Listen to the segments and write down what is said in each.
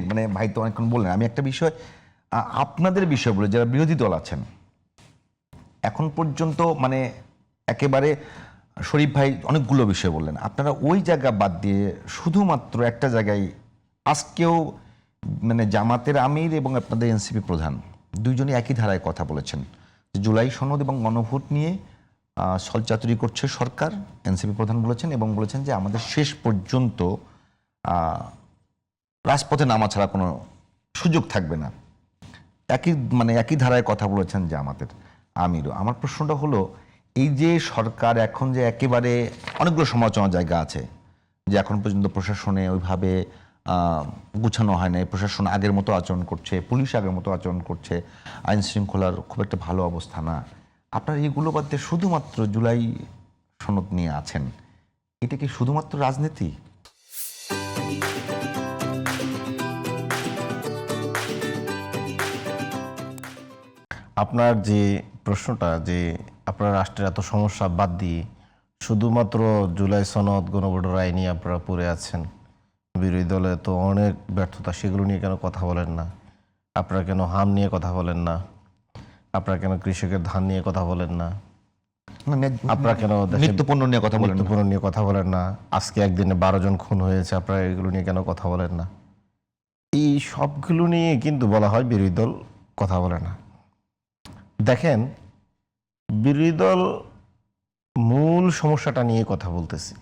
মানে ভাই তো অনেকক্ষণ বললেন, আমি একটা বিষয় আপনাদের বিষয় বলে, যারা বিরোধী দল আছেন এখন পর্যন্ত, মানে একেবারে শরীফ ভাই অনেকগুলো বিষয় বললেন, আপনারা ওই জায়গা বাদ দিয়ে শুধুমাত্র একটা জায়গায় আজকেও মানে জামাতের আমির এবং আপনাদের এনসিপি প্রধান দুইজনই একই ধারায় কথা বলেছেন, জুলাই সনদ এবং গণভোট নিয়ে ছলচাতুরি করছে সরকার। এনসিপি প্রধান বলেছেন এবং বলেছেন যে আমাদের শেষ পর্যন্ত রাজপথে নামা ছাড়া কোনো সুযোগ থাকবে না। একই ধারায় কথা বলেছেন জামাতের আমিরও। আমার প্রশ্নটা হলো, এই যে সরকার এখন যে একেবারে অনেকগুলো সমালোচনার জায়গা আছে যে এখন পর্যন্ত প্রশাসনে ওইভাবে গুছানো হয় না, প্রশাসন আগের মতো আচরণ করছে, পুলিশ আগের মতো আচরণ করছে, আইন শৃঙ্খলার খুব একটা ভালো অবস্থা না, আপনারা এইগুলো বাদ দিয়ে শুধুমাত্র জুলাই সনদ নিয়ে আছেন, এটা কি শুধুমাত্র রাজনীতি? আপনার যে প্রশ্নটা, যে আপনার রাষ্ট্রের এত সমস্যা বাদ দিয়ে শুধুমাত্র জুলাই সনদ গণভোটের আইন নিয়ে আপনারা পড়ে আছেন, বিরোধী দলে তো অনেক ব্যর্থতা, সেগুলো নিয়ে কেন কথা বলেন না? আপনারা কেন হাম নিয়ে কথা বলেন না? আপনারা কেন কৃষকের ধান নিয়ে কথা বলেন না? আপনারা কেন নিত্যপণ্য নিয়ে কথা বলেন? নিত্যপণ্য নিয়ে কথা বলেন না? আজকে একদিনে 12 জন খুন হয়েছে, আপনারা এগুলো নিয়ে কেন কথা বলেন না? এই সবগুলো নিয়ে কিন্তু বলা হয় বিরোধী দল কথা বলে না। দেখেন, বিরোধী দল মূল সমস্যাটা নিয়ে কথা বলতেছে,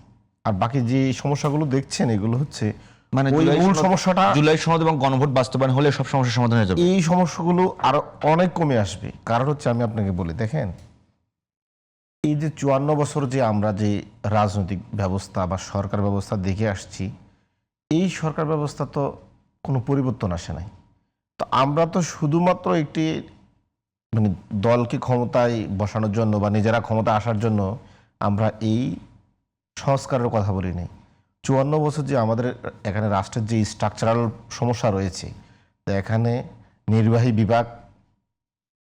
আর বাকি যে সমস্যাগুলো দেখছেন এগুলো হচ্ছে মানে মূল সমস্যাটা। জুলাই সনদ এবং গণভোট বাস্তবায়ন হলে সব সমস্যার সমাধান হয়ে যাবে। এই সমস্যাগুলো আরো অনেক কমে আসবে। কারণ হচ্ছে, আমি আপনাকে বলি, দেখেন, এই যে 54 বছর যে আমরা যে রাজনৈতিক ব্যবস্থা বা সরকার ব্যবস্থা দেখে আসছি, এই সরকার ব্যবস্থা তো কোনো পরিবর্তন আসে নাই। তো আমরা তো শুধুমাত্র একটি মানে দলকে ক্ষমতায় বসানোর জন্য বা নিজেরা ক্ষমতা আসার জন্য আমরা এই সংস্কারের কথা বলি নাই। 54 বছর যে আমাদের এখানে রাষ্ট্রের যে স্ট্রাকচারাল সমস্যা রয়েছে, তো এখানে নির্বাহী বিভাগ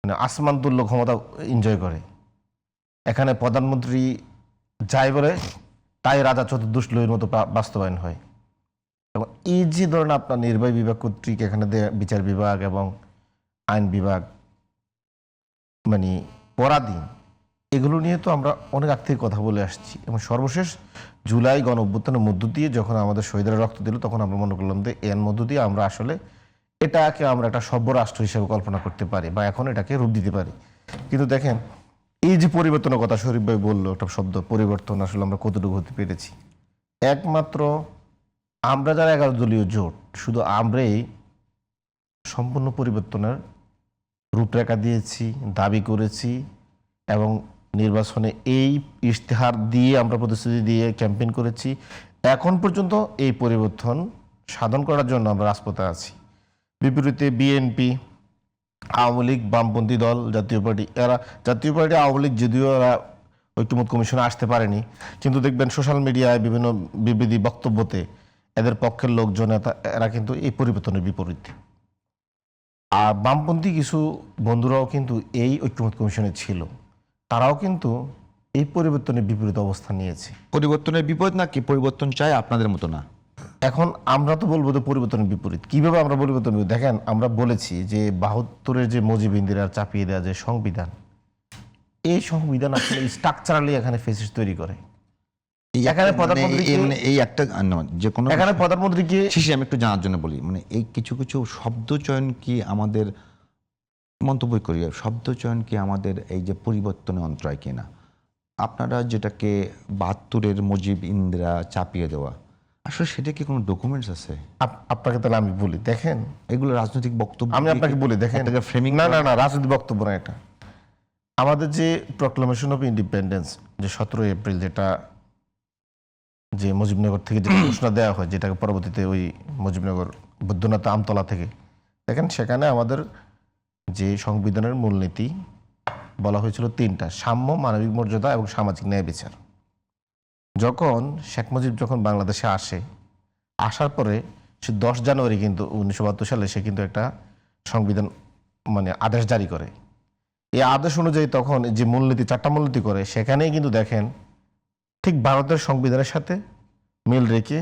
মানে আসমান তুল্য ক্ষমতা এনজয় করে, এখানে প্রধানমন্ত্রী যাই বলে তাই রাজা চতুর্দশ লোহের মতো বাস্তবায়ন হয়। এবং এই যে ধরেন আপনার নির্বাহী বিভাগ কর্তৃক এখানে বিচার বিভাগ এবং আইন বিভাগ মানে পরাধীন, এগুলো নিয়ে তো আমরা অনেক আগ থেকে কথা বলে আসছি। এবং সর্বশেষ জুলাই গণ অভ্যুত্থানের মধ্য দিয়ে যখন আমাদের শহীদরা রক্ত দিল, তখন আমরা মনে করলাম যে এর মধ্য দিয়ে আমরা আসলে এটাকে আমরা একটা সভ্য রাষ্ট্র হিসেবে কল্পনা করতে পারি বা এখন এটাকে রূপ দিতে পারি। কিন্তু দেখেন, এই যে পরিবর্তনের কথা শরীফ ভাই বললো, একটা শব্দ পরিবর্তন, আসলে আমরা কতটুকু হতে পেরেছি? একমাত্র আমরা যারা 11 দলীয় জোট, শুধু আমরাই সম্পূর্ণ পরিবর্তনের রূপরেখা দিয়েছি, দাবি করেছি এবং নির্বাচনে এই ইশতেহার দিয়ে আমরা প্রতিশ্রুতি দিয়ে ক্যাম্পেইন করেছি। এখন পর্যন্ত এই পরিবর্তন সাধন করার জন্য আমরা রাজপথে আছি। বিপরীতে বিএনপি, আওয়ামী লীগ, বামপন্থী দল, জাতীয় পার্টি, জাতীয় পার্টি আওয়ামী লীগ যদিও এরা ঐক্যমত কমিশনে আসতে পারেনি, কিন্তু দেখবেন সোশ্যাল মিডিয়ায় বিভিন্ন বিবৃতি বক্তব্যতে এদের পক্ষের লোকজন এরা কিন্তু এই পরিবর্তনের বিপরীত। আর বামপন্থী কিছু বন্ধুরাও কিন্তু এই ঐক্যমত কমিশনে ছিল, তারাও কিন্তু এই পরিবর্তনের বিপরীত অবস্থান নিয়েছে। পরিবর্তনের বিপরীত নাকি পরিবর্তন চায় আপনাদের মতো না? এখন আমরা তো বলবো যে পরিবর্তনের বিপরীত। কিভাবে আমরা পরিবর্তন? দেখেন, আমরা বলেছি যে 72-এর যে মুজিব ইন্দিরার চাপিয়ে দেওয়া যে সংবিধান, এই সংবিধান আসলে স্ট্রাকচারালি এখানে ফেসিস তৈরি করে। এখানে প্রধানমন্ত্রীকে আমি একটু জানার জন্য বলি, মানে এই কিছু কিছু শব্দ চয়ন কি আমাদের মন্তব্য করি, শব্দ চয়ন কি আমাদের এই যে পরিবর্তনে অন্তরায় কিনা? আপনারা যেটাকে 72-এর মুজিব ইন্দিরা চাপিয়ে দেওয়া, আসলে সেটা কি কোনো ডকুমেন্টস আছে? আপনাকে তাহলে আমি বলি, দেখেন, এগুলো রাজনৈতিক বক্তব্য। আমি আপনাকে বলি, দেখেন, ফ্রেমিং না, রাজনৈতিক বক্তব্য না এটা। আমাদের যে প্রক্লামেশন অফ ইন্ডিপেন্ডেন্স, যে 17 এপ্রিল, যেটা যে মুজিবনগর থেকে যে ঘোষণা দেওয়া হয়, যেটাকে পরবর্তীতে ওই মুজিবনগর বৈদ্যনাথ আমতলা থেকে, দেখেন সেখানে আমাদের যে সংবিধানের মূলনীতি বলা হয়েছিল 3টা: সাম্য, মানবিক মর্যাদা এবং সামাজিক ন্যায় বিচার। যখন শেখ মুজিব বাংলাদেশে আসার পরে সে 10 জানুয়ারি কিন্তু 1972 সালে সে কিন্তু একটা সংবিধান মানে আদেশ জারি করে। এই আদেশ অনুযায়ী তখন যে মূলনীতি 4টা মূলনীতি করে, সেখানেই কিন্তু দেখেন ঠিক ভারতের সংবিধানের সাথে মিল রেখে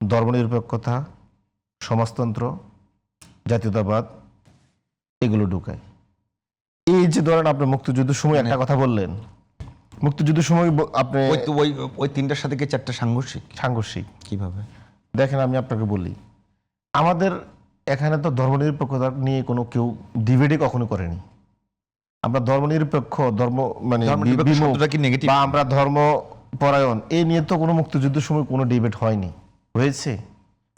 ধর্মনিরপেক্ষতা, সমাজতন্ত্র, জাতীয়তাবাদ এগুলো ঢুকায়। এই যে ধরেন আপনি মুক্তিযুদ্ধের সময় একটা কথা বললেন, মুক্তিযুদ্ধের সময় আপনি ওই তিনটার সাথে কি চারটা সাংঘর্ষিক? সাংঘর্ষিক কিভাবে? দেখেন, আমি আপনাকে বলি, আমাদের এখানে তো ধর্মনিরপেক্ষতা নিয়ে কোনো কেউ ডিবেটই কখনো করেনি। আমরা ধর্মনিরপেক্ষ, মানে ধর্মনিরপেক্ষ শব্দটা কি নেগেটিভ? বা আমরা ধর্ম পরায়ণ এই নিয়ে তো কোনো মুক্তিযুদ্ধের সময় কোনো ডিবেট হয়নি। হয়েছে?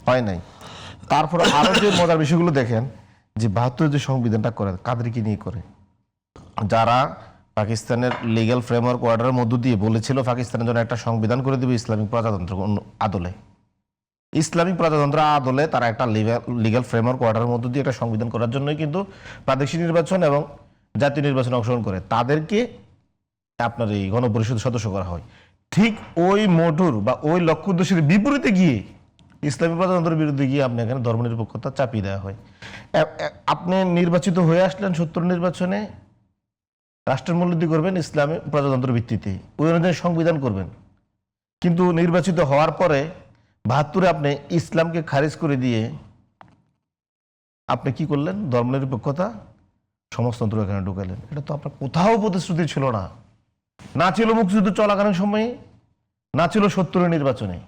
হয় নাই। তারপরে আরো যে মজার বিষয়গুলো দেখেন, যে ৭২ যে সংবিধানটা করে কাদেরকে নিয়ে করে? যারা পাকিস্তানের লিগ্যাল ফ্রেমওয়ার্ক অর্ডারের মধ্য দিয়ে বলেছিল পাকিস্তানের জন্য একটা সংবিধান করে দেবে ইসলামিক প্রজাতন্ত্র আদলে, ইসলামিক প্রজাতন্ত্র আদলে তারা একটা লিগ্যাল ফ্রেমওয়ার্ক অর্ডারের মধ্য দিয়ে একটা সংবিধান করার জন্যই কিন্তু প্রাদেশিক নির্বাচন এবং জাতীয় নির্বাচনে অংশগ্রহণ করে তাদেরকে আপনার এই গণপরিষদের সদস্য করা হয়। ঠিক ওই মোটর বা ওই লক্ষ্য উদ্দেশ্যের বিপরীতে গিয়ে ইসলামী প্রজাতন্ত্রের বিরুদ্ধে গিয়ে আপনি এখানে ধর্মনিরপেক্ষতা চাপিয়ে দেওয়া হয়। আপনি নির্বাচিত হয়ে আসলেন ৭০ নির্বাচনে, রাষ্ট্রের মূলনীতি করবেন ইসলামী প্রজাতন্ত্রের ভিত্তিতে, ওই অনুযায়ী সংবিধান করবেন, কিন্তু নির্বাচিত হওয়ার পরে ৭২ আপনি ইসলামকে খারিজ করে দিয়ে আপনি কি করলেন? ধর্মনিরপেক্ষতা, সমাজতন্ত্র এখানে ঢুকালেন। এটা তো আপনার কোথাও প্রতিশ্রুতি ছিল না, না ছিল মুক্তিযুদ্ধ চলাকালীন সময়ে, না ছিল ৭০ নির্বাচনে।